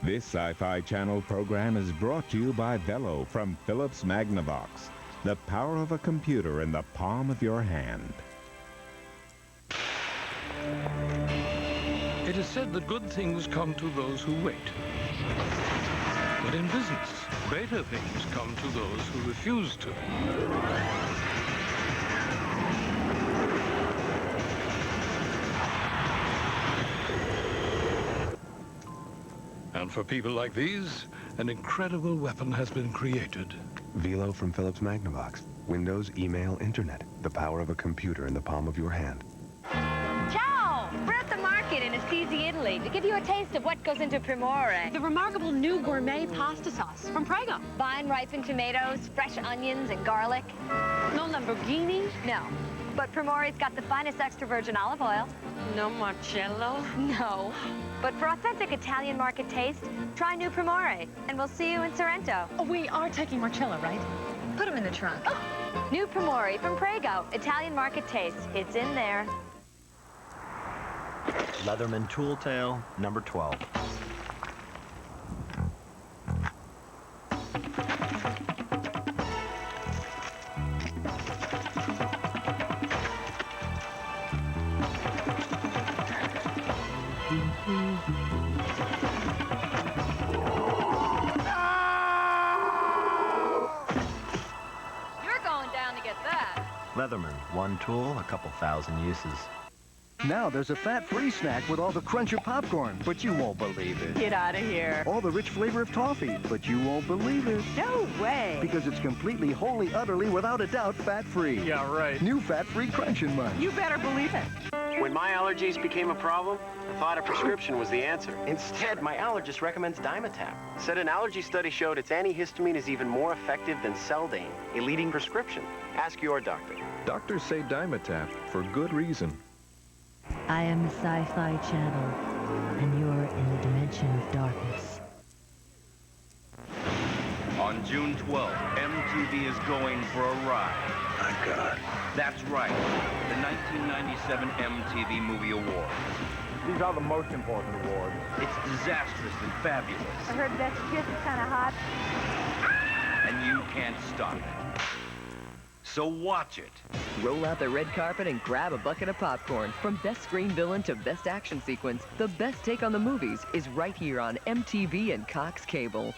This Sci-Fi Channel program is brought to you by Velo from Philips Magnavox. The power of a computer in the palm of your hand. It is said that good things come to those who wait. But in business, greater things come to those who refuse to. And for people like these, an incredible weapon has been created. Velo from Philips Magnavox. Windows, email, internet. The power of a computer in the palm of your hand. Ciao! We're at the market in Assisi, Italy, to give you a taste of what goes into primore. The remarkable new gourmet pasta sauce from Prego. Vine-ripened tomatoes, fresh onions, and garlic. No Lamborghini. No. But Primore's got the finest extra virgin olive oil. No Marcello. No. But for authentic Italian market taste, try new Primore, and we'll see you in Sorrento. Oh, we are taking Marcello, right? Put them in the trunk. Oh. New Primore from Prego, Italian market taste. It's in there. Leatherman tool tail, number 12. You're going down to get that. Leatherman, one tool, a couple thousand uses. Now there's a fat-free snack with all the crunch of popcorn, but you won't believe it. Get out of here. All the rich flavor of toffee, but you won't believe it. No way. Because it's completely, wholly, utterly, without a doubt, fat-free. Yeah, right. New fat-free Crunch and Munch. You better believe it. When my allergies became a problem, I thought a prescription was the answer. Instead, my allergist recommends Dimetapp. Said an allergy study showed its antihistamine is even more effective than Seldane, a leading prescription. Ask your doctor. Doctors say Dimetapp for good reason. I am the Sci Fi Channel, and you're in the dimension of darkness. On June 12th, MTV is going for a ride. My God. That's right, the 1997 MTV Movie Awards. These are the most important awards. It's disastrous and fabulous. I heard Best Kiss is kind of hot. And you can't stop it. So watch it. Roll out the red carpet and grab a bucket of popcorn. From best screen villain to best action sequence, the best take on the movies is right here on MTV and Cox Cable.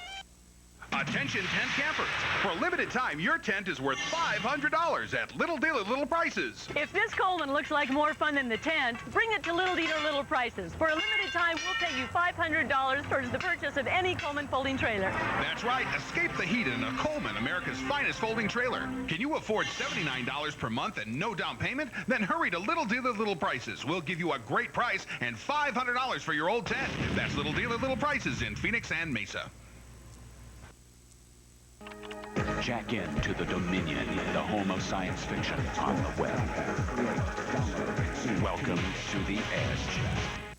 Attention tent campers. For a limited time, your tent is worth $500 at Little Deal at Little Prices. If this Coleman looks like more fun than the tent, bring it to Little Dealer Little Prices. For a limited time, we'll pay you $500 towards the purchase of any Coleman folding trailer. That's right. Escape the heat in a Coleman, America's finest folding trailer. Can you afford $79 per month and no down payment? Then hurry to Little Deal at Little Prices. We'll give you a great price and $500 for your old tent. That's Little Deal at Little Prices in Phoenix and Mesa. Jack in to the Dominion, the home of science fiction on the web. Welcome to the Edge.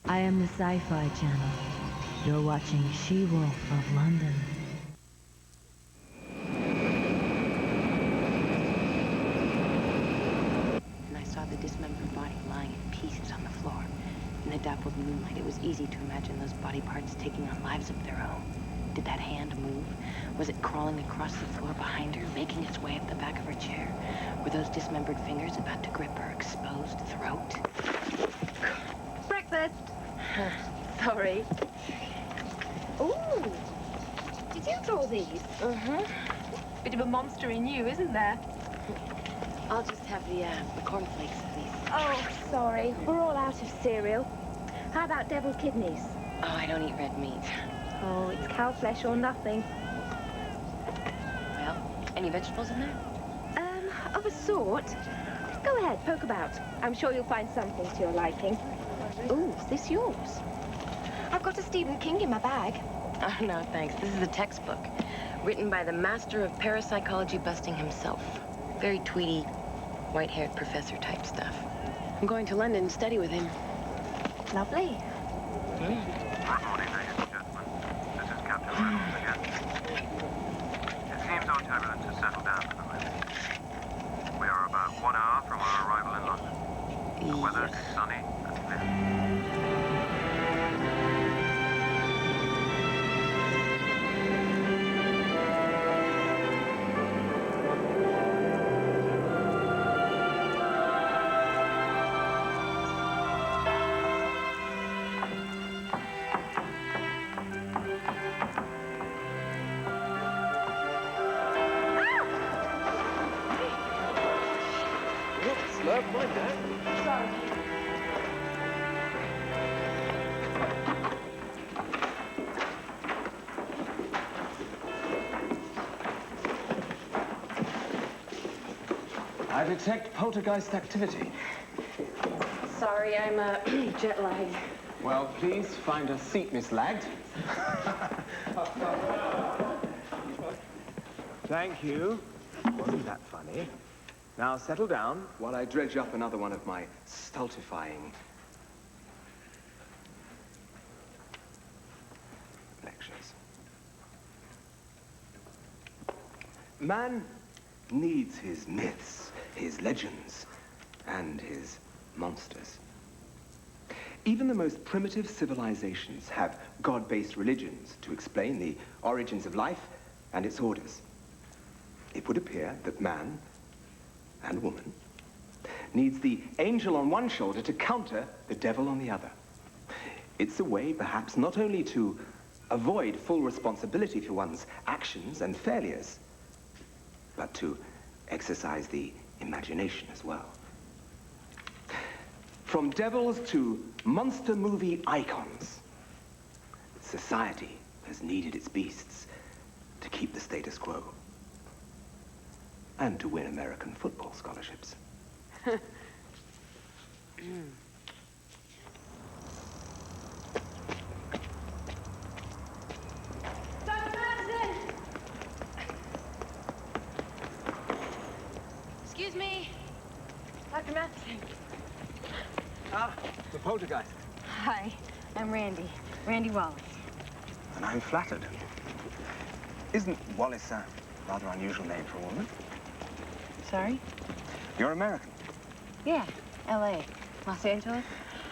I am the Sci Fi Channel. You're watching She-Wolf of London. moonlight, it was easy to imagine those body parts taking on lives of their own. Did that hand move? Was it crawling across the floor behind her, making its way up the back of her chair? Were those dismembered fingers about to grip her exposed throat? Breakfast. Sorry. Ooh. Did you draw these? Bit of a monster in you, isn't there? I'll just have the cornflakes, please. Oh, sorry. We're all out of cereal. How about deviled kidneys? Oh, I don't eat red meat. Oh, it's cow flesh or nothing. Well, any vegetables in there? Of a sort. Go ahead, poke about. I'm sure you'll find something to your liking. Ooh, is this yours? I've got a Stephen King in my bag. Oh, no, thanks. This is a textbook written by the master of parapsychology busting himself. Very tweety, white-haired professor type stuff. I'm going to London and study with him. Lovely. Good morning, ladies and gentlemen. This is Captain Reynolds again. It seems our turbulence has settled down for the moment. We are about 1 hour from our arrival in London. The weather is sunny and clear. I detect poltergeist activity. Sorry, I'm jet lagged. Well, please find a seat, Miss Lagged. Thank you. Wasn't that funny? Now settle down while I dredge up another one of my stultifying lectures. Man needs his myths, his legends, and his monsters. Even the most primitive civilizations have God-based religions to explain the origins of life and its orders. It would appear that man and woman needs the angel on one shoulder to counter the devil on the other. It's a way, perhaps, not only to avoid full responsibility for one's actions and failures, but to exercise the imagination as well. From devils to monster movie icons, society has needed its beasts to keep the status quo and to win American football scholarships. Dr. Matheson! Excuse me. Dr. Matheson. Ah, the poltergeist. Hi, I'm Randi Wallace. And I'm flattered. Isn't Wallace a rather unusual name for a woman? Sorry? You're American. Yeah, L.A. Los Angeles?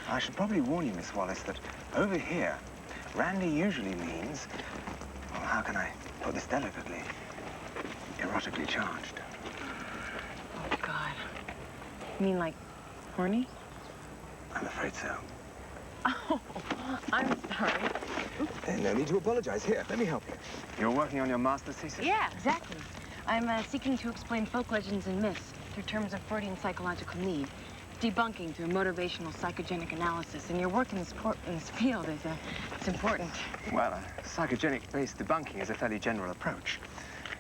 I should probably warn you, Miss Wallace, that over here, Randi usually means, well, how can I put this delicately? Erotically charged. Oh, God. You mean like horny? I'm afraid so. Oh, I'm sorry. No need to apologize. Here, let me help you. You're working on your master's thesis? Yeah, exactly. I'm seeking to explain folk legends and myths through terms of Freudian psychological need, debunking through motivational psychogenic analysis. And your work in this field is it's important. Well, psychogenic-based debunking is a fairly general approach.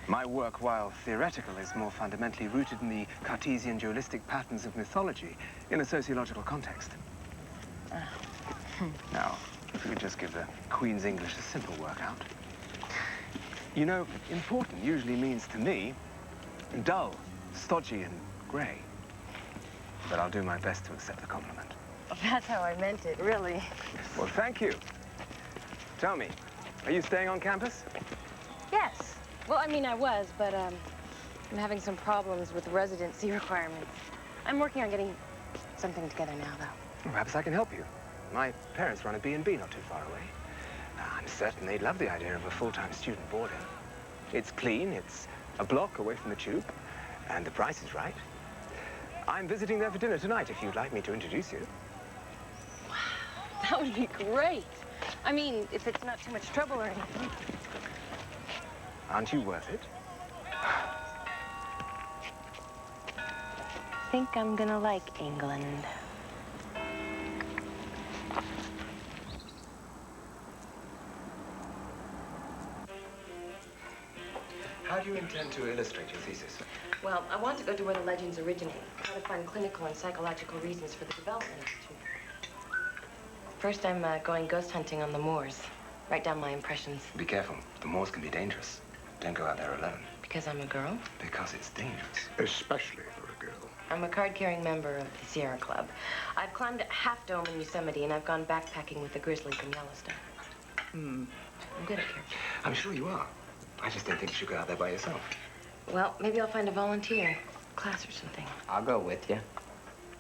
My work, while theoretical, is more fundamentally rooted in the Cartesian dualistic patterns of mythology in a sociological context. Now, if we could just give the Queen's English a simple workout. You know, important usually means to me dull, stodgy, and grey. But I'll do my best to accept the compliment. That's how I meant it, really. Well, thank you. Tell me, are you staying on campus? Yes. Well, I mean, I was, but I'm having some problems with residency requirements. I'm working on getting something together now, though. Perhaps I can help you. My parents run a B&B not too far away. I'm certain they'd love the idea of a full-time student boarding. It's clean, it's a block away from the tube, and the price is right. I'm visiting there for dinner tonight, if you'd like me to introduce you. Wow, that would be great. I mean, if it's not too much trouble or anything. Aren't you worth it? Think I'm gonna like England. How do you intend to illustrate your thesis? Well, I want to go to where the legends originate, try to find clinical and psychological reasons for the development of the two. First, I'm going ghost hunting on the moors. Write down my impressions. Be careful. The moors can be dangerous. Don't go out there alone. Because I'm a girl? Because it's dangerous. Especially for a girl. I'm a card-carrying member of the Sierra Club. I've climbed Half Dome in Yosemite, and I've gone backpacking with the grizzlies in Yellowstone. I'm good at character. I'm sure you are. I just don't think you should go out there by yourself. Well, maybe I'll find a volunteer class or something. I'll go with you.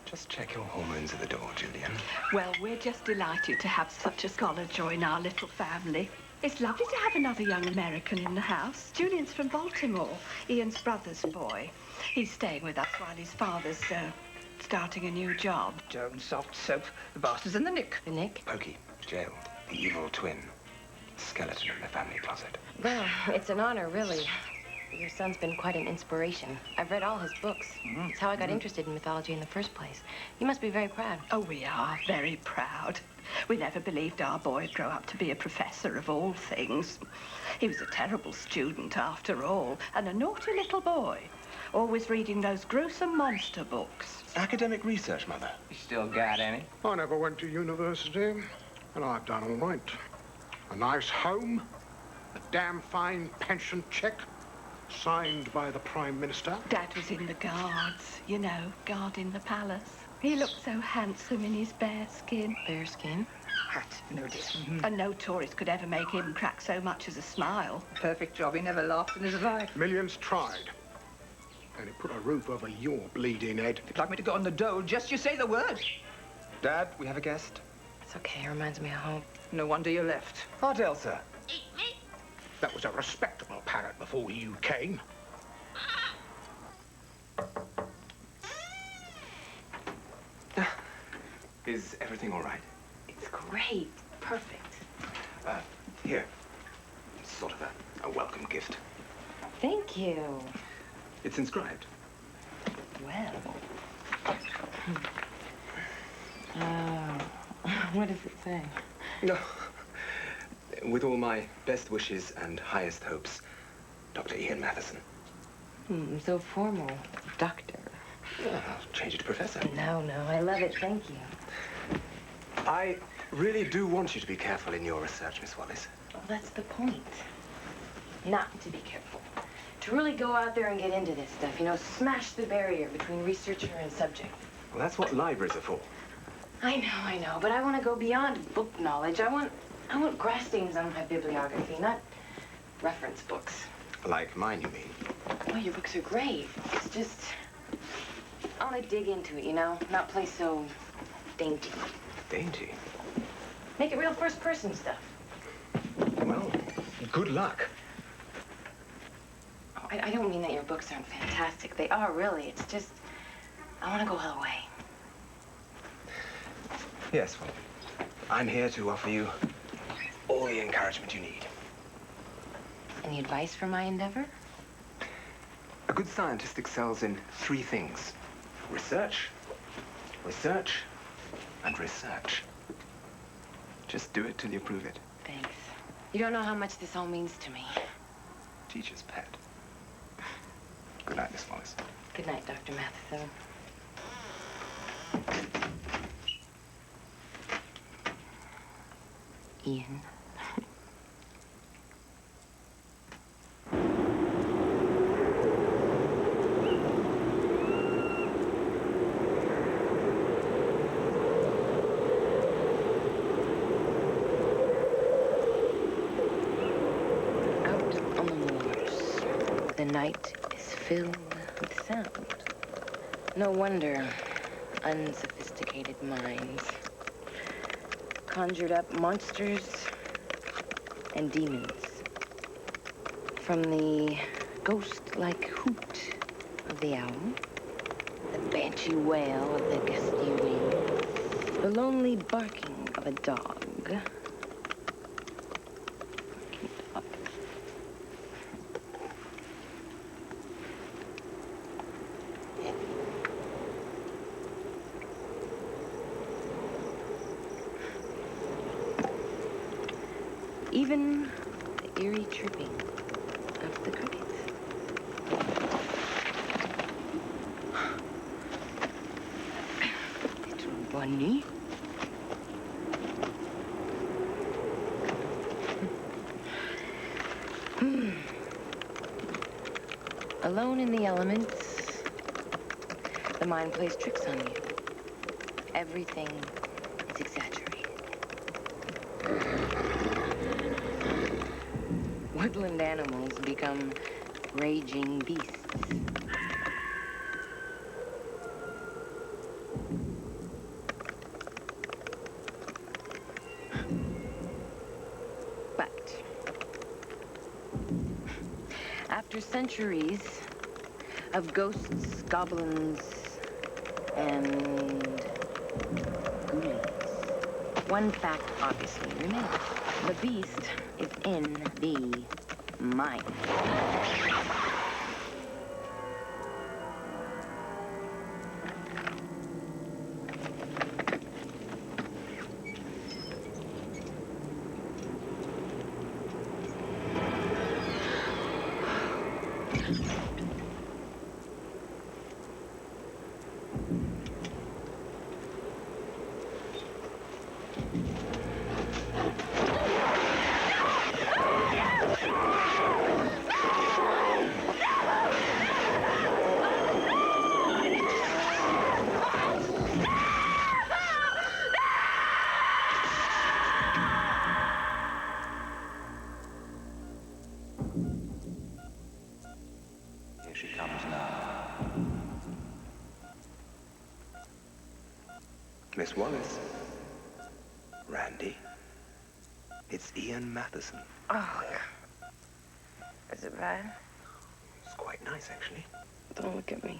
Just check your hormones at the door, Julian. Well, we're just delighted to have such a scholar join our little family. It's lovely to have another young American in the house. Julian's from Baltimore, Ian's brother's boy. He's staying with us while his father's starting a new job. Joan, soft soap, the bastard's in the nick. The nick? Pokey, jail, the evil twin. Skeleton in the family closet. Well, it's an honor, really. Your son's been quite an inspiration. I've read all his books. It's how I got interested in mythology in the first place. You must be very proud. Oh, we are very proud. We never believed our boy'd grow up to be a professor of all things. He was a terrible student, after all, and a naughty little boy. Always reading those gruesome monster books. Academic research, Mother. You still got any? I never went to university, and I've done all right. A nice home, a damn fine pension check, signed by the Prime Minister. Dad was in the guards, you know, guarding the palace. He looked so handsome in his bare skin. Bare skin? Hat, no dear. And no tourist could ever make him crack so much as a smile. Perfect job. He never laughed in his life. Millions tried. And he put a roof over your bleeding head. If you'd like me to go on the dole, just you say the word. Dad, we have a guest. It's okay. It reminds me of home. No wonder you left. Aunt Elsa. That was a respectable parrot before you came. Is everything all right? It's great. Perfect. Here. It's sort of a welcome gift. Thank you. It's inscribed. Well. What does it say? No. With all my best wishes and highest hopes, Dr. Ian Matheson. So formal. Doctor. Yeah, I'll change it to Professor. No, I love it. Thank you. I really do want you to be careful in your research, Miss Wallace. Well, that's the point. Not to be careful. To really go out there and get into this stuff, you know, smash the barrier between researcher and subject. Well, that's what libraries are for. I know, but I want to go beyond book knowledge. I want grass stains on my bibliography, not reference books. Like mine, you mean? Oh, your books are great. It's just, I want to dig into it, you know, not play so dainty. Dainty? Make it real first-person stuff. Well, good luck. I don't mean that your books aren't fantastic. They are, really. It's just, I want to go all the way. Yes, well, I'm here to offer you all the encouragement you need. Any advice for my endeavor? A good scientist excels in 3 things. Research, research, and research. Just do it till you prove it. Thanks. You don't know how much this all means to me. Teacher's pet. Good night, Miss Wallace. Good night, Dr. Matheson. Ian. Out on the moors, the night is filled with sound. No wonder unsophisticated minds conjured up monsters and demons. From the ghost-like hoot of the owl, the banshee wail of the gusty wind, the lonely barking of a dog. Even the eerie chirping of the crickets. Little bunny. Alone in the elements, the mind plays tricks on you. Everything is exaggerated. Woodland animals become raging beasts. But after centuries of ghosts, goblins, and ghoulies, one fact obviously remains. The beast is in the mind. Miss Wallace. Randi. It's Ian Matheson. Oh, is it bad? It's quite nice, actually. Don't look at me.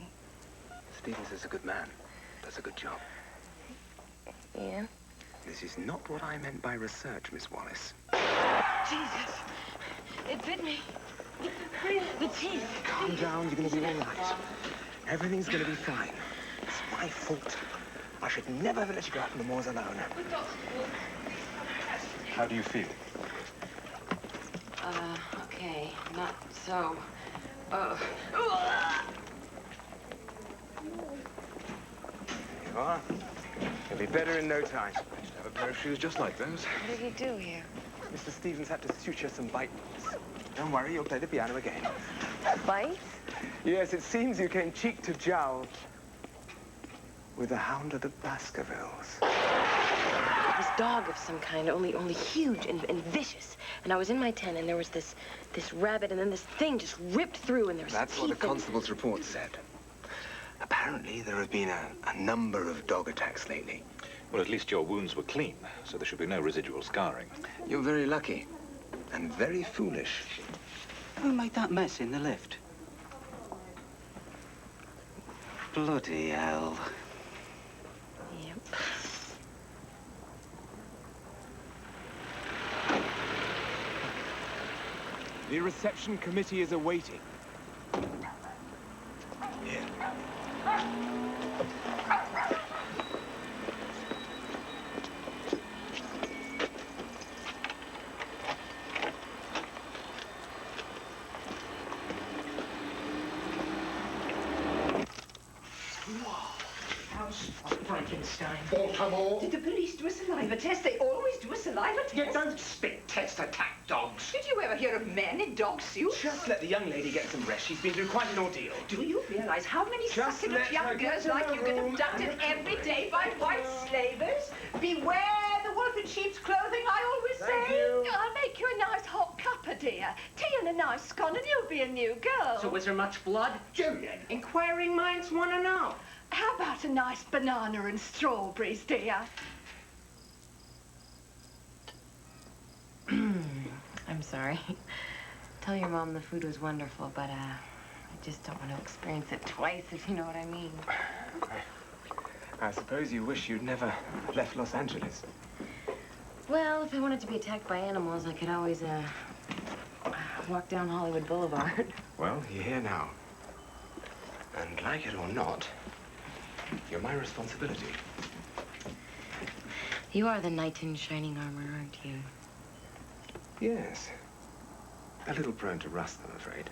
Stevens is a good man. Does a good job. Ian? This is not what I meant by research, Miss Wallace. Jesus! It bit me. The teeth. Calm down. You're going to be all right. Everything's going to be fine. It's my fault. I should never have let you go out on the moors alone. How do you feel? Okay. Not so. There you are. You'll be better in no time. I used to have a pair of shoes just like those. What did he do here? Mr. Stevens had to suture some bite marks. Don't worry, you'll play the piano again. Bites? Yes, it seems you came cheek to jowl with the Hound of the Baskervilles. This dog of some kind, only huge and vicious. And I was in my tent, and there was this rabbit, and then this thing just ripped through, and there was That's teeth what the and... constable's report said. Apparently, there have been a number of dog attacks lately. Well, at least your wounds were clean, so there should be no residual scarring. You're very lucky. And very foolish. Who made that mess in the lift? Bloody hell. Yep. The reception committee is awaiting. Here. Frankenstein. Baltimore. Did the police do a saliva test? They always do a saliva test. You don't spit test attack dogs. Did you ever hear of men in dog suits? Just let the young lady get some rest. She's been through quite an ordeal. Do you realize how many Just succulent let young her get girls to like the you get room. abducted every day by white slavers? Beware the wolf in sheep's clothing, I always Thank say. you. I'll make you a nice hot cuppa, dear. Tea and a nice scone, and you'll be a new girl. So was there much blood? Julian. Inquiring minds want to know. How about a nice banana and strawberries, dear? sorry. Tell your mom the food was wonderful, but, I just don't want to experience it twice, if you know what I mean. I suppose you wish you'd never left Los Angeles. Well, if I wanted to be attacked by animals, I could always, walk down Hollywood Boulevard. Well, you're here now. And like it or not, you're my responsibility. You are the knight in shining armor, aren't you? Yes. A little prone to rust, I'm afraid.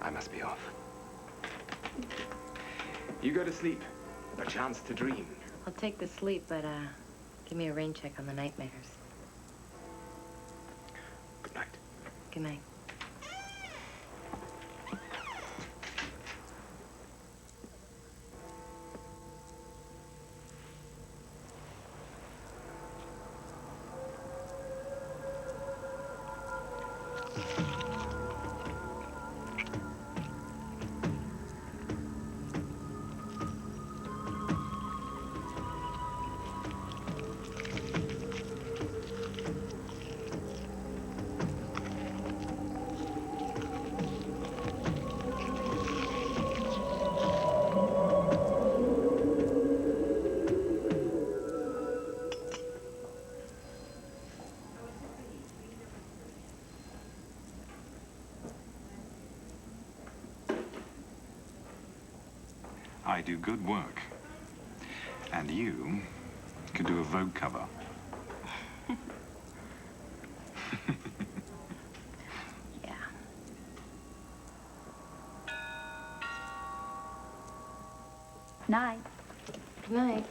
I must be off. You go to sleep. A chance to dream. I'll take the sleep, but, give me a rain check on the nightmares. Good night. Good night. I do good work. And you could do a Vogue cover. Yeah. Night. Good night.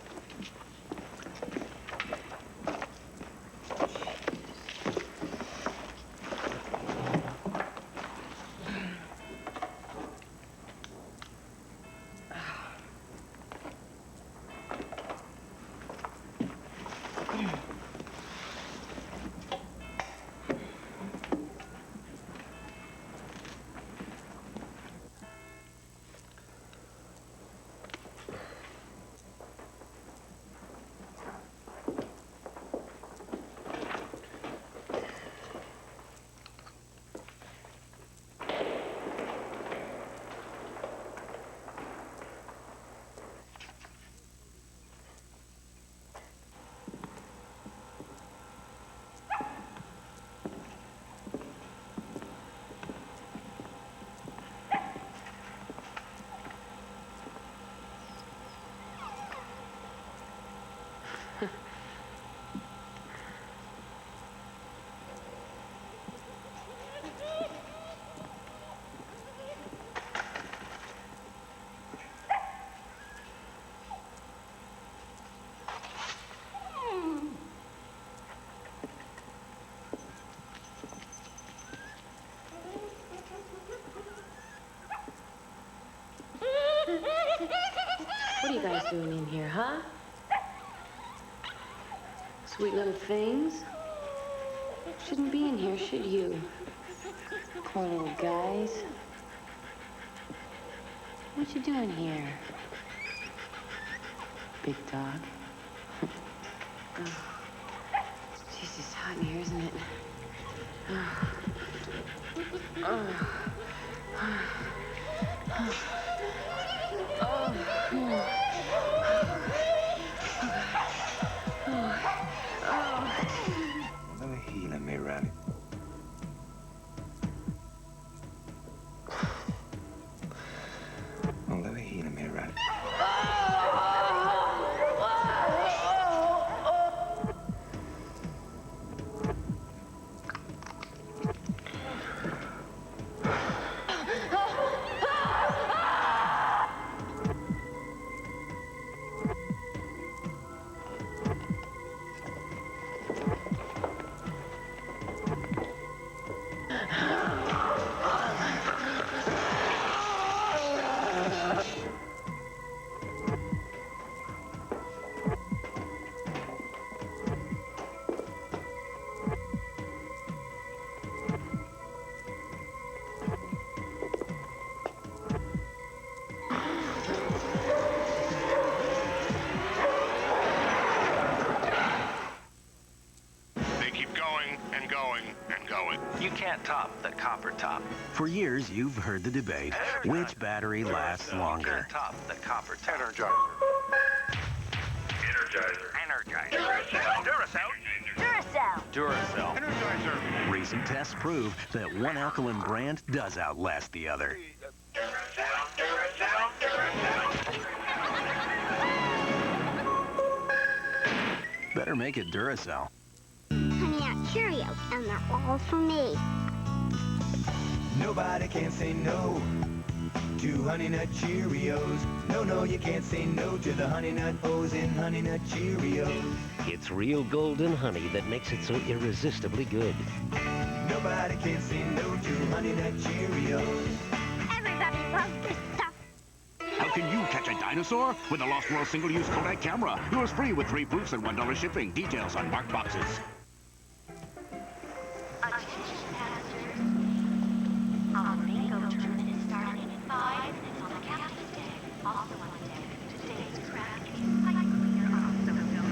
What are you guys doing in here, huh? Sweet little things. Shouldn't be in here, should you? Poor little guys. What you doing here? Big dog. Oh. Jeez, it's hot in here, isn't it? Oh. Oh. Let me heal me, Randi. Oh, let me heal me, Randi. and going and going. You can't top the copper top. For years, you've heard the debate. Which battery lasts longer? You can't top the copper top. Energizer. Duracell. Duracell. Duracell. Recent tests prove that one alkaline brand does outlast the other. Better make it Duracell. Honey Nut Cheerios, and they're all for me. Nobody can say no to Honey Nut Cheerios. No, no, you can't say no to the Honey Nut O's in Honey Nut Cheerios. It's real golden honey that makes it so irresistibly good. Nobody can say no to Honey Nut Cheerios. Everybody loves this stuff. How can you catch a dinosaur? With a Lost World single-use Kodak camera. Yours free with 3 proofs and $1 shipping. Details on marked boxes. Attention passengers. Our bingo tournament is starting in 5 minutes on the captain's deck. Also on the deck, today's craft is pipe cleaner of so-so.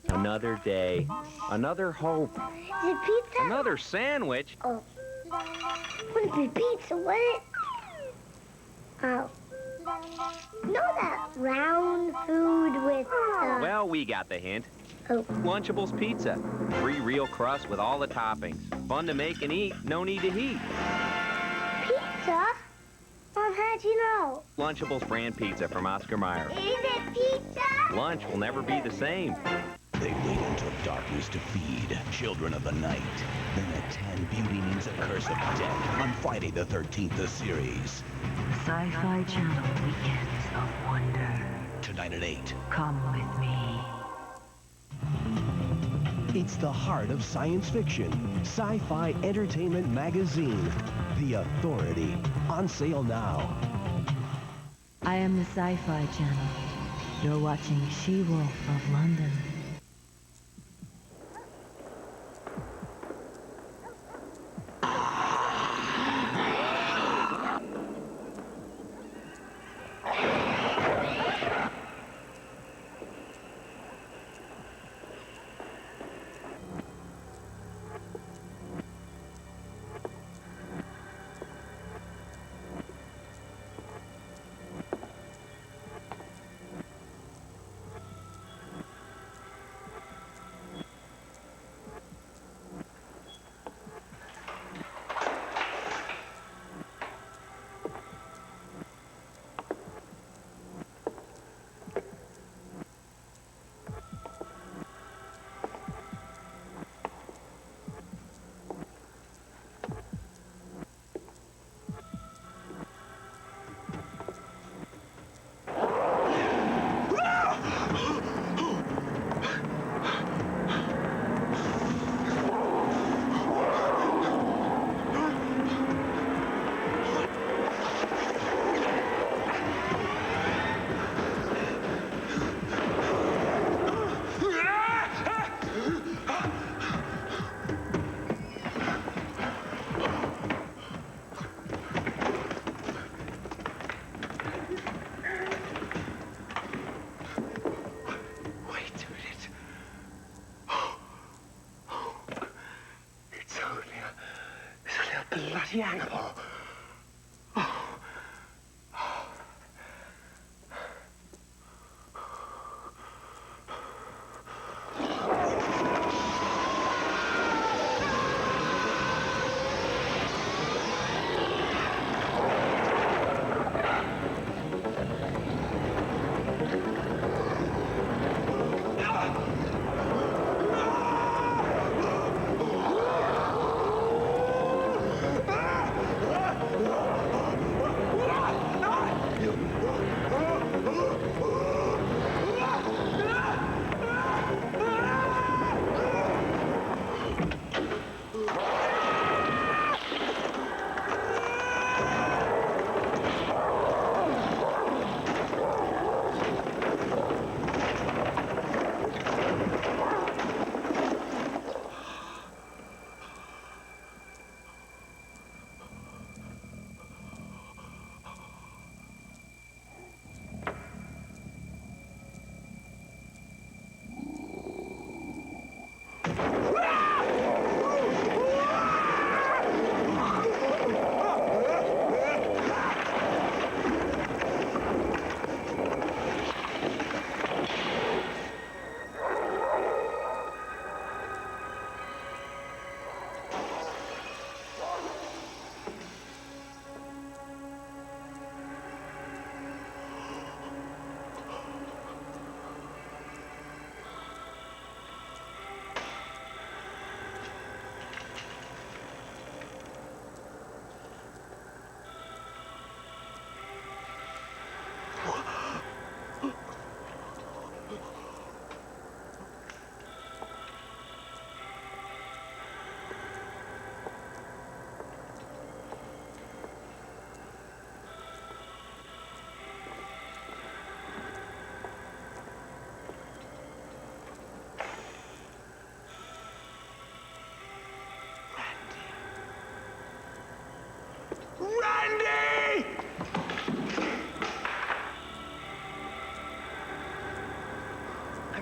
Another day, another hope, Is it pizza? another sandwich. Oh. Wouldn't be pizza, would it? Oh. You know that round food with, Well, we got the hint. Oh. Lunchables Pizza. Free real crust with all the toppings. Fun to make and eat, no need to heat. Pizza? Mom, how'd you know? Lunchables brand pizza from Oscar Mayer. Is it pizza? Lunch will never be the same. They wait until darkness to feed children of the night. Then at 10, beauty means a curse of death on Friday the 13th, the series. Sci-Fi Channel Weekends of Wonder. Tonight at 8. Come with me. It's the heart of science fiction. Sci-Fi Entertainment Magazine. The Authority. On sale now. I am the Sci-Fi Channel. You're watching She-Wolf of London. Bloody animal.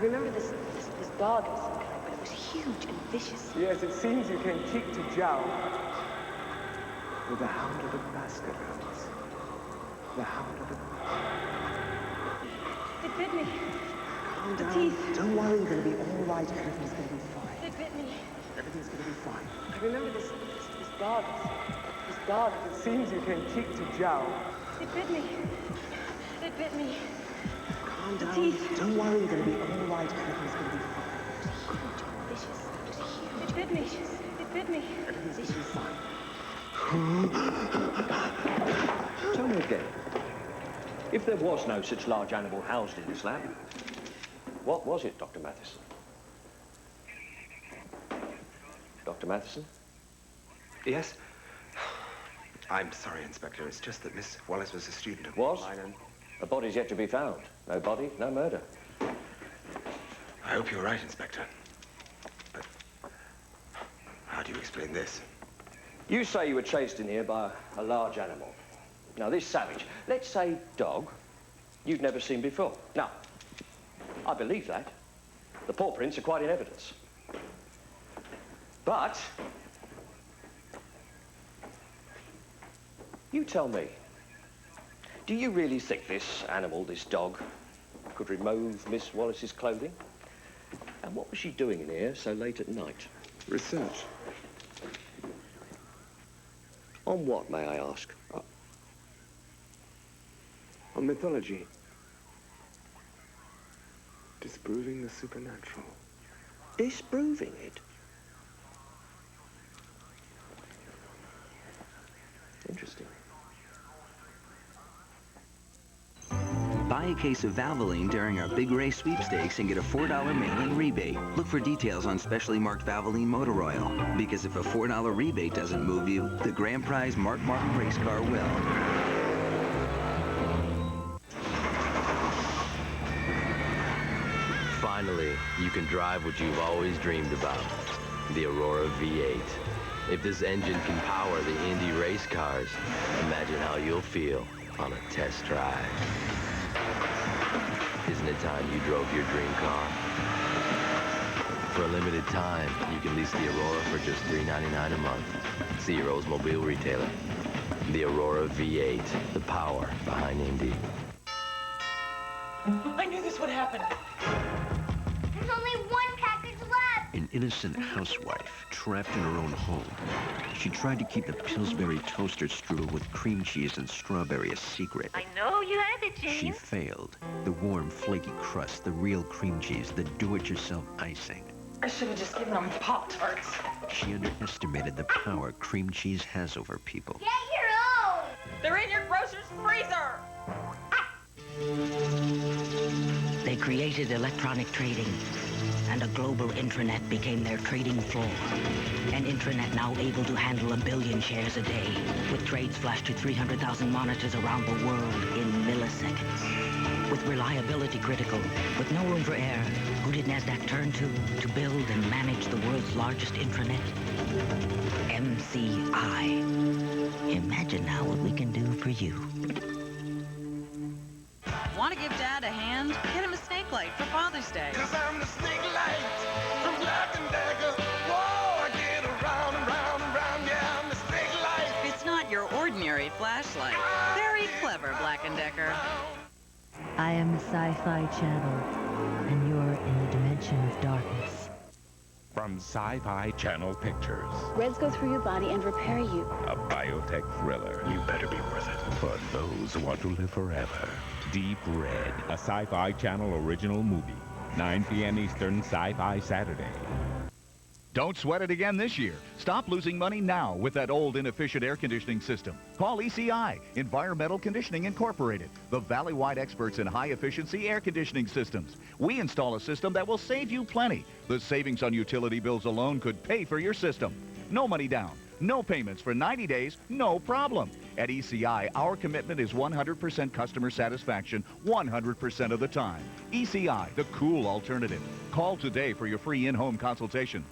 remember this dog of some kind, but it was huge and vicious. Yes, it seems you came cheek to jowl with the hound of the Baskervilles. The hound of the... It bit me. Calm The down. teeth. Don't worry, you're going to be all right. Everything's going to be fine. It bit me. Everything's going to be fine. I remember this dog. This dog. It seems you came cheek to jowl. It bit me. It bit me. Calm The down. teeth. Don't worry, you're going to be all right. Everything's going to be fine. Vicious. It bit me. It bit me. Everything's going to be fine. Tell me again, if there was no such large animal housed in this lab, what was it, Dr. Matheson? Dr. Matheson? Yes? I'm sorry, Inspector. It's just that Miss Wallace was a student of mine, and a body's yet to be found. No body, no murder. I hope you're right, Inspector. But how do you explain this? You say you were chased in here by a large animal. Now, this savage, let's say dog, you've never seen before. Now, I believe that. The paw prints are quite in evidence. But you tell me, do you really think this animal, this dog, could remove Miss Wallace's clothing? And what was she doing in here so late at night? Research. On what, may I ask? On mythology. Disproving the supernatural. Disproving it? Interesting. Buy a case of Valvoline during our Big Race sweepstakes and get a $4 mail-in rebate. Look for details on specially marked Valvoline motor oil. Because if a $4 rebate doesn't move you, the grand prize marked race car will. Finally, you can drive what you've always dreamed about, the Aurora V8. If this engine can power the Indy race cars, imagine how you'll feel on a test drive. Isn't it time you drove your dream car? For a limited time, you can lease the Aurora for just $3.99 a month. See your Oldsmobile retailer. The Aurora V8, the power behind Indy. I knew this would happen. There's only one package left. An innocent housewife trapped in her own home. She tried to keep the Pillsbury toaster strudel with cream cheese and strawberry a secret. I know you had it, James. She failed. The warm, flaky crust, the real cream cheese, the do-it-yourself icing. I should have just given them Pop-Tarts. She underestimated the power cream cheese has over people. Get your own. They're in your grocer's freezer. They created electronic trading, and a global intranet became their trading floor. An intranet now able to handle 1 billion shares a day, with trades flashed to 300,000 monitors around the world in milliseconds. With reliability critical, with no room for error, who did NASDAQ turn to build and manage the world's largest intranet? MCI. Imagine now what we can do for you. Want to give Dad a hand? Get him a snake light for Father's Day. 'Cause I'm the snake light from Black & Decker. Whoa, I get around and round and round. Yeah, I'm the snake light. It's not your ordinary flashlight. Very clever, Black & Decker. I am the Sci Fi Channel, and you're in the dimension of darkness. From Sci Fi Channel Pictures, Reds go through your body and repair you. a biotech thriller. You better be worth it. For those who want to live forever. Deep Red, a Sci Fi Channel original movie. 9 p.m. Eastern, Sci-Fi Saturday. Don't sweat it again this year. Stop losing money now with that old inefficient air conditioning system. Call ECI, Environmental Conditioning Incorporated, the valley-wide experts in high-efficiency air conditioning systems. We install a system that will save you plenty. The savings on utility bills alone could pay for your system. No money down, no payments for 90 days, no problem. At ECI, our commitment is 100% customer satisfaction 100% of the time. ECI, the cool alternative. Call today for your free in-home consultation.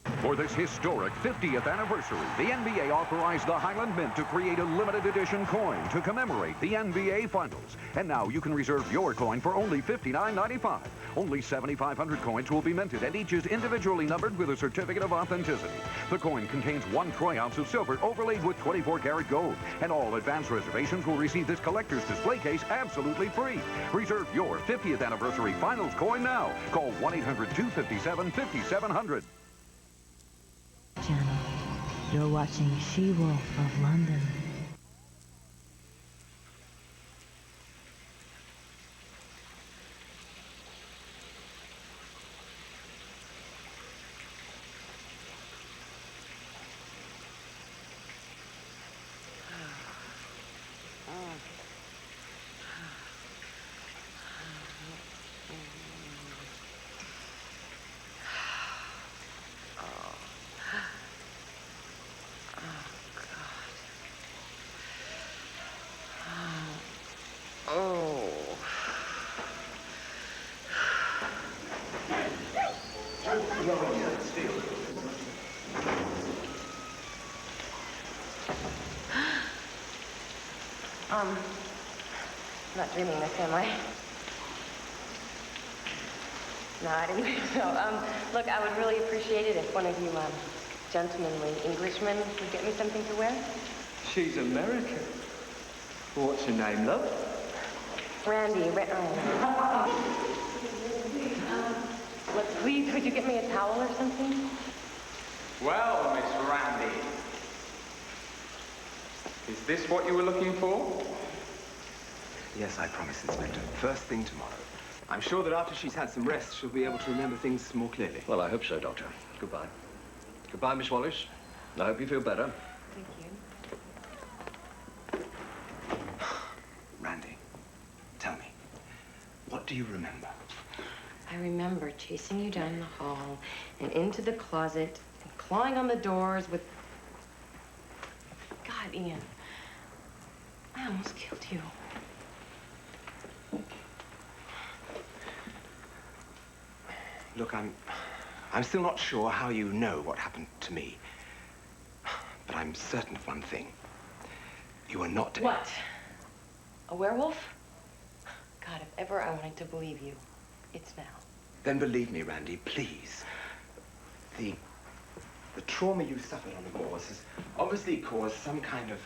For this historic 50th anniversary, the NBA authorized the Highland Mint to create a limited edition coin to commemorate the NBA Finals. And now you can reserve your coin for only $59.95. Only 7,500 coins will be minted, and each is individually numbered with a certificate of authenticity. The coin contains 1 troy ounce of silver overlaid with 24-karat gold. And all advance reservations will receive this collector's display case absolutely free. Reserve your 50th anniversary Finals coin now. Call 1-800-257-5700. Channel. You're watching She-Wolf of London. I'm not dreaming this, am I? No, I didn't think so. Look, I would really appreciate it if one of you, gentlemanly Englishmen would get me something to wear. She's American. What's your name, love? Randi. Look, please, would you get me a towel or something? Well, Miss Randi. Is this what you were looking for? Yes, I promise, Inspector. First thing tomorrow. I'm sure that after she's had some rest, she'll be able to remember things more clearly. Well, I hope so, Doctor. Goodbye. Goodbye, Miss Wallace. I hope you feel better. Thank you. Randi, tell me, what do you remember? I remember chasing you down the hall and into the closet and clawing on the doors with... God, Ian, I almost killed you. Look, I'm still not sure how you know what happened to me. But I'm certain of one thing. You are not... What? A werewolf? God, if ever I wanted to believe you, it's now. Then believe me, Randi, please. The trauma you suffered on the moors has obviously caused some kind of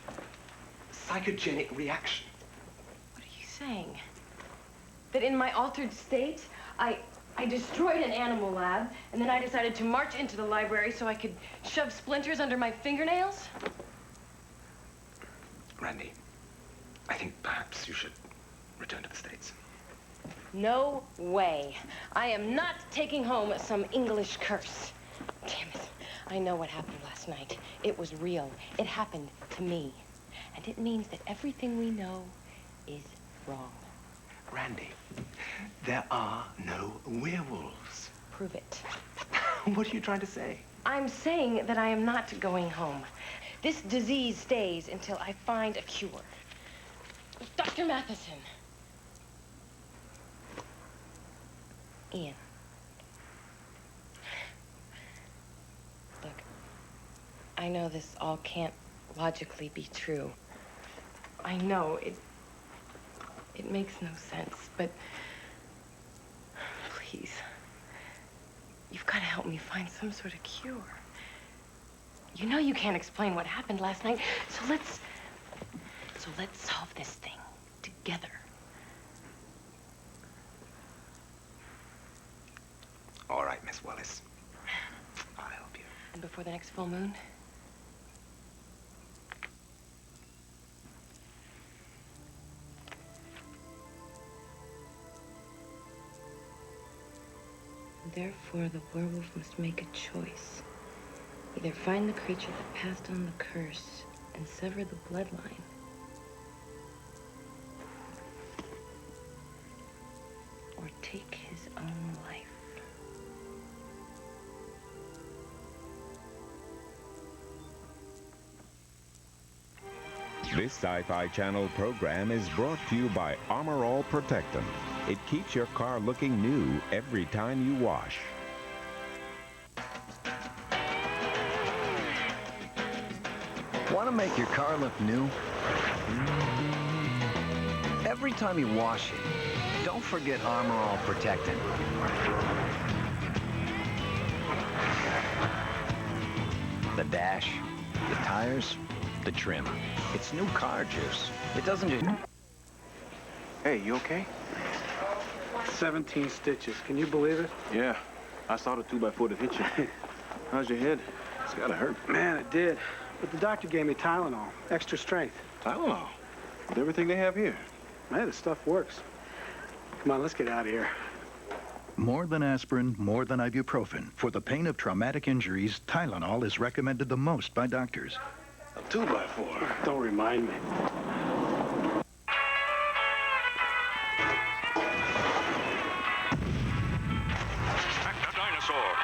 psychogenic reaction. What are you saying? That in my altered state, I destroyed an animal lab, and then I decided to march into the library so I could shove splinters under my fingernails? Randi, I think perhaps you should return to the States. No way. I am not taking home some English curse. Damn it. I know what happened last night. It was real. It happened to me. And it means that everything we know is wrong. Randi, there are no werewolves. Prove it. What are you trying to say? I'm saying that I am not going home. This disease stays until I find a cure. Dr. Matheson. Ian. Look, I know this all can't logically be true. I know it makes no sense, but please, you've got to help me find some sort of cure. You know you can't explain what happened last night, so let's solve this thing together. All right, Miss Wallace. I'll help you. And before the next full moon? Therefore, the werewolf must make a choice. Either find the creature that passed on the curse and sever the bloodline, or take his own life. This Sci-Fi Channel program is brought to you by Armor All Protectant. It keeps your car looking new every time you wash. Want to make your car look new? Every time you wash it, don't forget Armor All Protectant. The dash, the tires, the trim. It's new car juice. It doesn't just... Hey, you okay? 17 stitches. Can you believe it? Yeah. I saw the 2x4 that hit you. How's your head? It's gotta hurt. Man, it did. But the doctor gave me Tylenol. Extra strength. Tylenol? With everything they have here. Man, the stuff works. Come on, let's get out of here. More than aspirin, more than ibuprofen. For the pain of traumatic injuries, Tylenol is recommended the most by doctors. A 2x4? Don't remind me.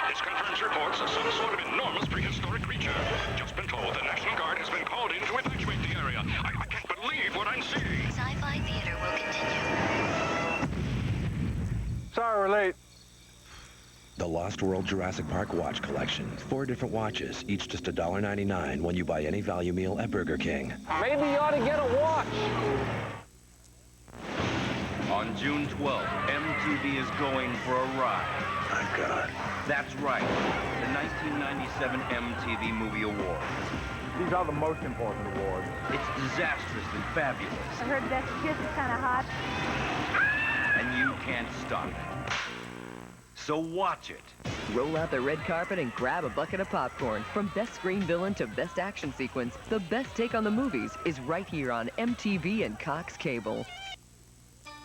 This confirms reports of some sort of enormous prehistoric creature. Just been told the National Guard has been called in to evacuate the area. I can't believe what I'm seeing. Sci-Fi Theater will continue. Sorry we're late. The Lost World Jurassic Park Watch Collection. 4 different watches, each just $1.99 when you buy any value meal at Burger King. Maybe you ought to get a watch. On June 12th, MTV is going for a ride. My God. That's right, the 1997 MTV Movie Awards. These are the most important awards. It's disastrously fabulous, I heard Best Kiss is kind of hot. and you can't stop it. So watch it. Roll out the red carpet and grab a bucket of popcorn. From best screen villain to best action sequence, the best take on the movies is right here on MTV and Cox Cable.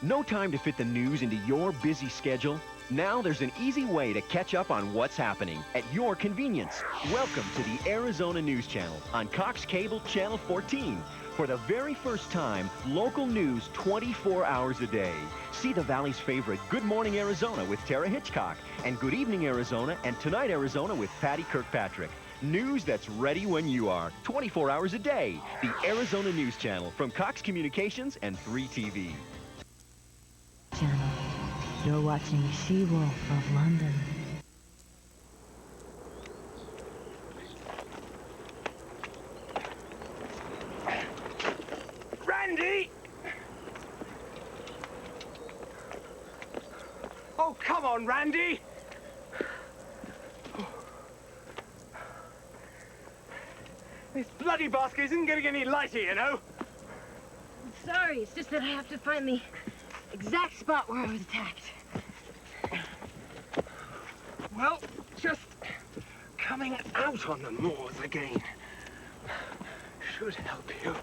No time to fit the news into your busy schedule? Now there's an easy way to catch up on what's happening at your convenience. Welcome to the Arizona News Channel on Cox Cable Channel 14. For the very first time, local news 24 hours a day. See the Valley's favorite Good Morning Arizona with Tara Hitchcock and Good Evening Arizona and Tonight Arizona with Patty Kirkpatrick. News that's ready when you are, 24 hours a day. The Arizona News Channel from Cox Communications and 3TV. Channel. You're watching She-Wolf of London. Randi! Oh, come on, Randi! This bloody basket isn't getting any lighter, you know? I'm sorry, it's just that I have to find the exact spot where I was attacked. Well, just coming out on the moors again should help you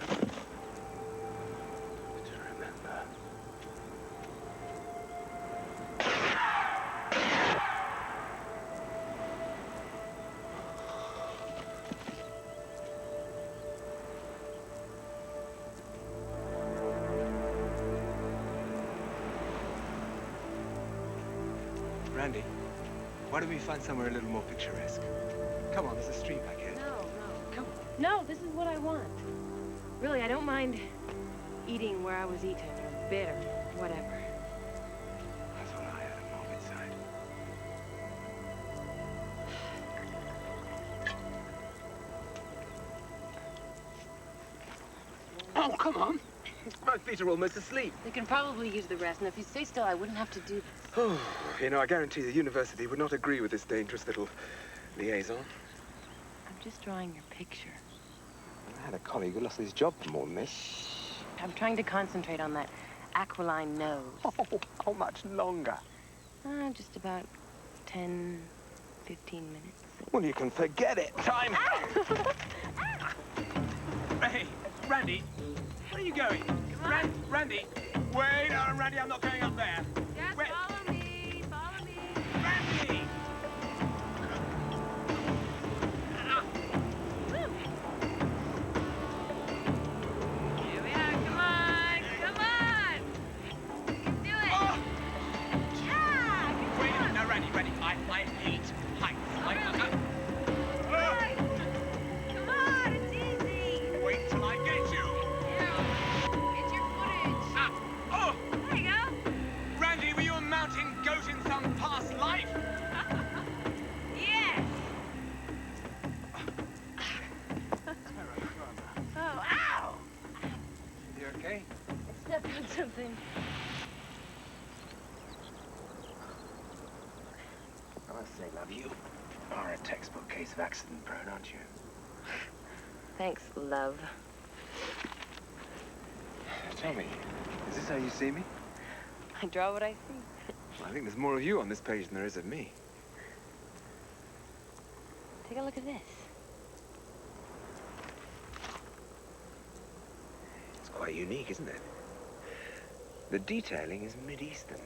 to remember. Randi, why don't we find somewhere a little more picturesque? Come on, there's a stream back here. No, come on. No, this is what I want. Really, I don't mind eating where I was eaten, or bit, or whatever. I thought I had a morbid side. Oh, come on. My feet are almost asleep. They can probably use the rest, and if you stay still, I wouldn't have to do this. Oh, you know, I guarantee the university would not agree with this dangerous little liaison. I'm just drawing your picture. I had a colleague who lost his job for more than this. I'm trying to concentrate on that aquiline nose. Oh, how much longer? Just about 10, 15 minutes. Well, you can forget it. Time! Hey, Randi, where are you going? Randi, wait, Randi, I'm not going up there. Just follow me, follow me. Randi! Here we are, come on, come on. You can do it. Oh. Yeah, Wait, no, Randi, I hate heights. Come on, it's easy. Wait till I get you. Get your footage. Oh! There you go. Randi, were you a mountain goat in some past life? Yes. must say, love, you are a textbook case of accident prone, aren't you? Thanks, love. Tell me, is this how you see me? I draw what I see. Well, I think there's more of you on this page than there is of me. Take a look at this. It's quite unique, isn't it? The detailing is mid-eastern.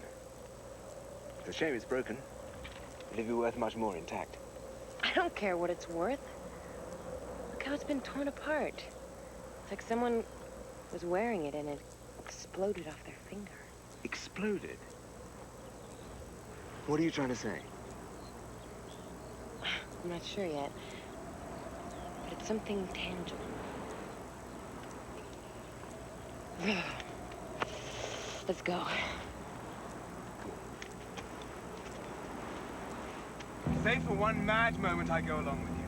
It's a shame it's broken. It'd be worth much more intact. I don't care what it's worth. Look how it's been torn apart. It's like someone was wearing it and it exploded off their finger. Exploded? What are you trying to say? I'm not sure yet. But it's something tangible. Let's go. Say for one mad moment I go along with you.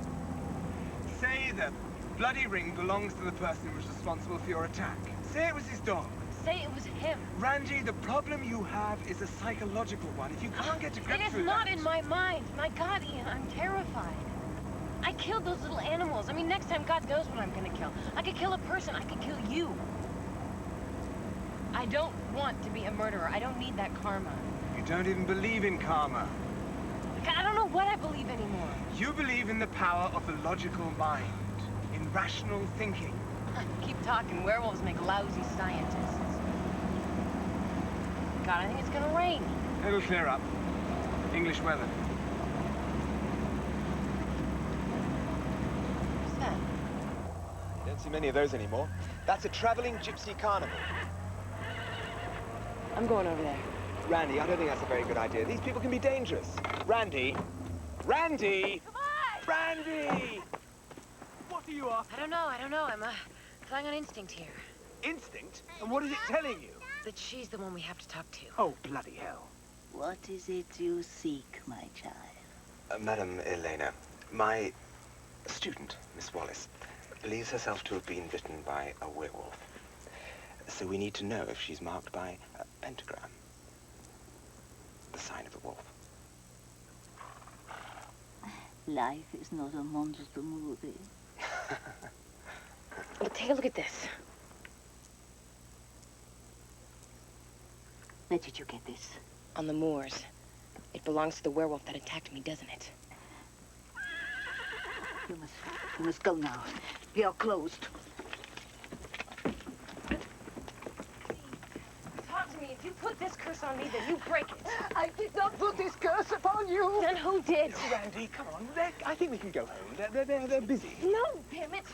Say the bloody ring belongs to the person who was responsible for your attack. Say it was his dog. Say it was him. Randi, the problem you have is a psychological one. If you can't get to grips with It is not that... in my mind. My God, Ian, I'm terrified. I killed those little animals. I mean, next time, God knows what I'm gonna kill. I could kill a person. I could kill you. I don't want to be a murderer. I don't need that karma. You don't even believe in karma. I don't know what I believe anymore. You believe in the power of the logical mind, in rational thinking. Keep talking. Werewolves make lousy scientists. God, I think it's gonna rain. It'll clear up. English weather. What's that? You don't see many of those anymore. That's a traveling gypsy carnival. I'm going over there. Randi, I don't think that's a very good idea. These people can be dangerous. Randi! Randi! Come on! Randi! What are you after? I don't know. I'm flying on instinct here. Instinct? And what is it telling you? That she's the one we have to talk to. Oh, bloody hell. What is it you seek, my child? Madam Elena, my student, Miss Wallace, believes herself to have been bitten by a werewolf. So we need to know if she's marked by a pentagram, the sign of a wolf. Life is not a monster movie. Well, take a look at this. Where did you get this? On the moors. It belongs to the werewolf that attacked me, doesn't it? You must go now. We are closed. Talk to me. If you put this curse on me, then you break it. I did not put this curse upon you. Then who did? Randi, come on. I think we can go home. They're busy. No, damn it.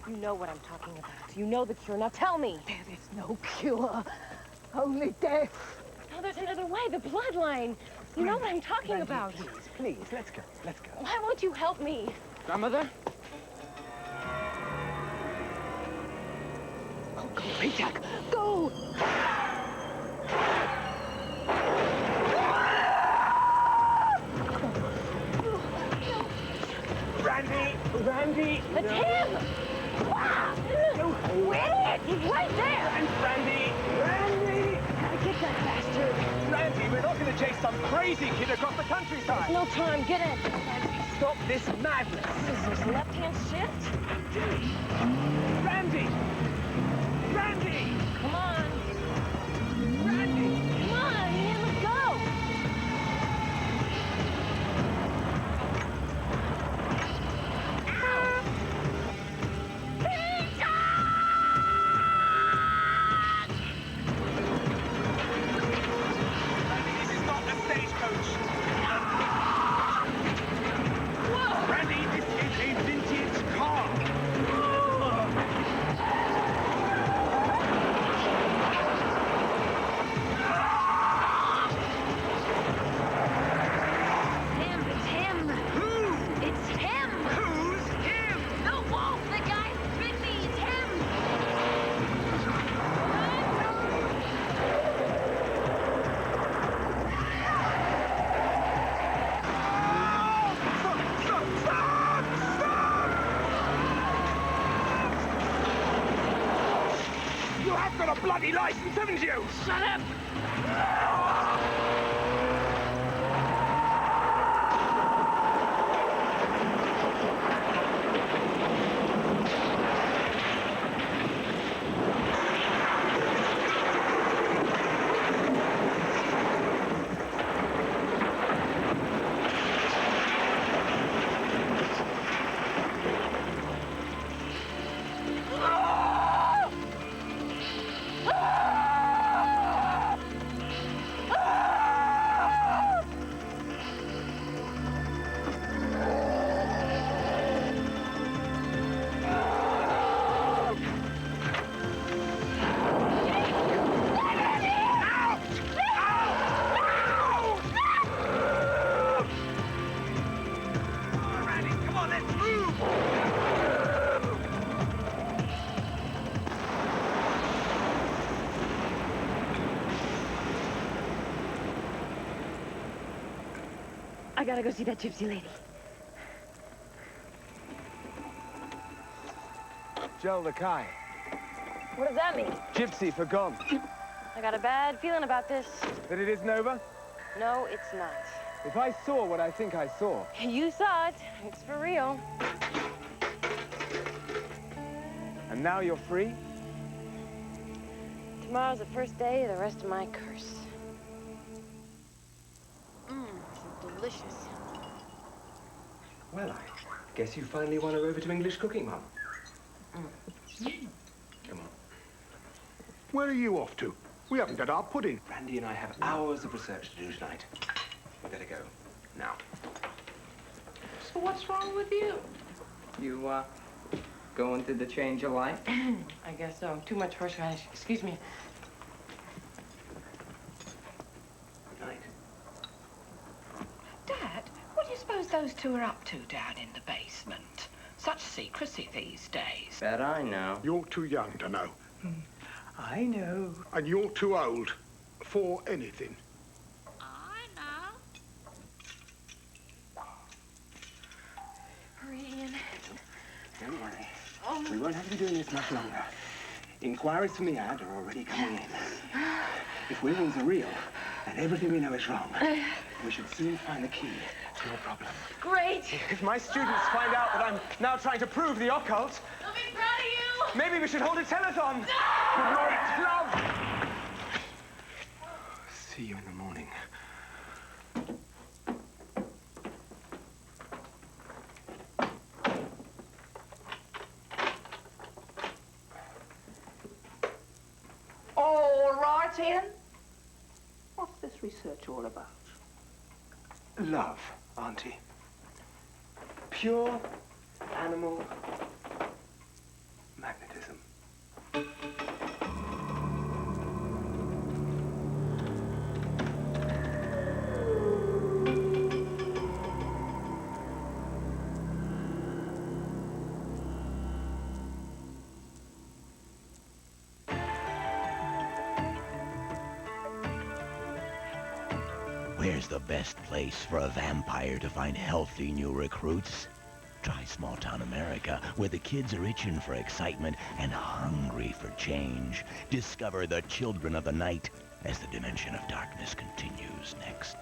You know what I'm talking about. You know the cure. Now tell me. There is no cure. Only death. No, there's another way. The bloodline. You know what I'm talking about. Please, let's go. Let's go. Why won't you help me? Grandmother? Oh, go, Peter. Go! Randi! It's him! Win it! He's right there! And Randi! Gotta get that bastard! Randi, we're not going to chase some crazy kid across the countryside! No time, get in! Stop this madness! Is this left-hand shift? Randi! Randi! Come on! Randi! Come on, Ian, let's go! Bloody license, haven't you? Shut up! I gotta go see that gypsy lady. Joel the Kai. What does that mean? Gypsy for gone. I got a bad feeling about this. That it isn't over? No, it's not. If I saw what I think I saw... You saw it. It's for real. And now you're free? Tomorrow's the first day of the rest of my curse. It's delicious. Well, I guess you finally won her over to English cooking, Mum. Come on. Where are you off to? We haven't had our pudding. Randi and I have hours of research to do tonight. We better go. Now. So what's wrong with you? You, going through the change of life? I guess so. Too much horseradish. Excuse me. Good night. Dad, what do you suppose those two are up to down in the basement? Such secrecy these days. Bet I know. You're too young to know. I know. And you're too old for anything. I know. Hurry, Ian. Don't worry. We won't have to be doing this much longer. Inquiries from the ad are already coming in. If werewolves are real, and everything we know is wrong, we should soon find the key to your problem. Great! If my students find out that I'm now trying to prove the occult... They'll be proud of you! Maybe we should hold a telethon! No! Good night, love! See you in the morning. All right, Ian. What's this research all about? Love, Auntie. Pure animal magnetism. Where's the best place for a vampire to find healthy new recruits? Try small-town America, where the kids are itching for excitement and hungry for change. Discover the children of the night as the dimension of darkness continues next.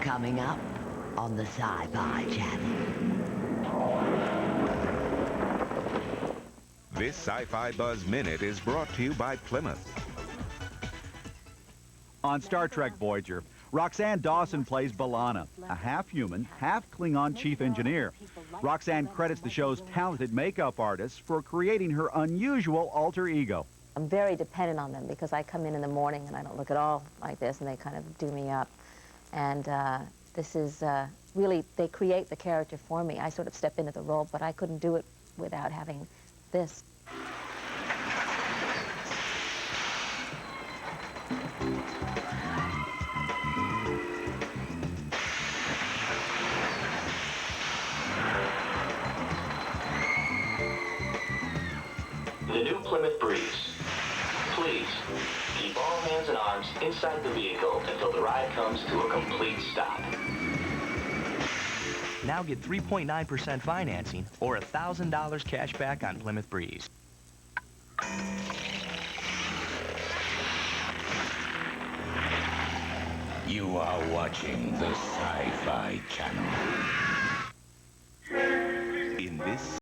Coming up on the Sci Fi Channel. This Sci-Fi Buzz Minute is brought to you by Plymouth. On Star Trek Voyager, Roxanne Dawson plays B'Elanna, a half-human, half-Klingon chief engineer. Roxanne credits the show's talented makeup artists for creating her unusual alter ego. I'm very dependent on them because I come in the morning and I don't look at all like this, and they kind of do me up. And this is really, they create the character for me. I sort of step into the role, but I couldn't do it without having this. The new Plymouth Breeze. Please, keep all hands and arms inside the vehicle until the ride comes to a complete stop. Now get 3.9% financing or $1,000 cash back on Plymouth Breeze. You are watching the Sci Fi Channel.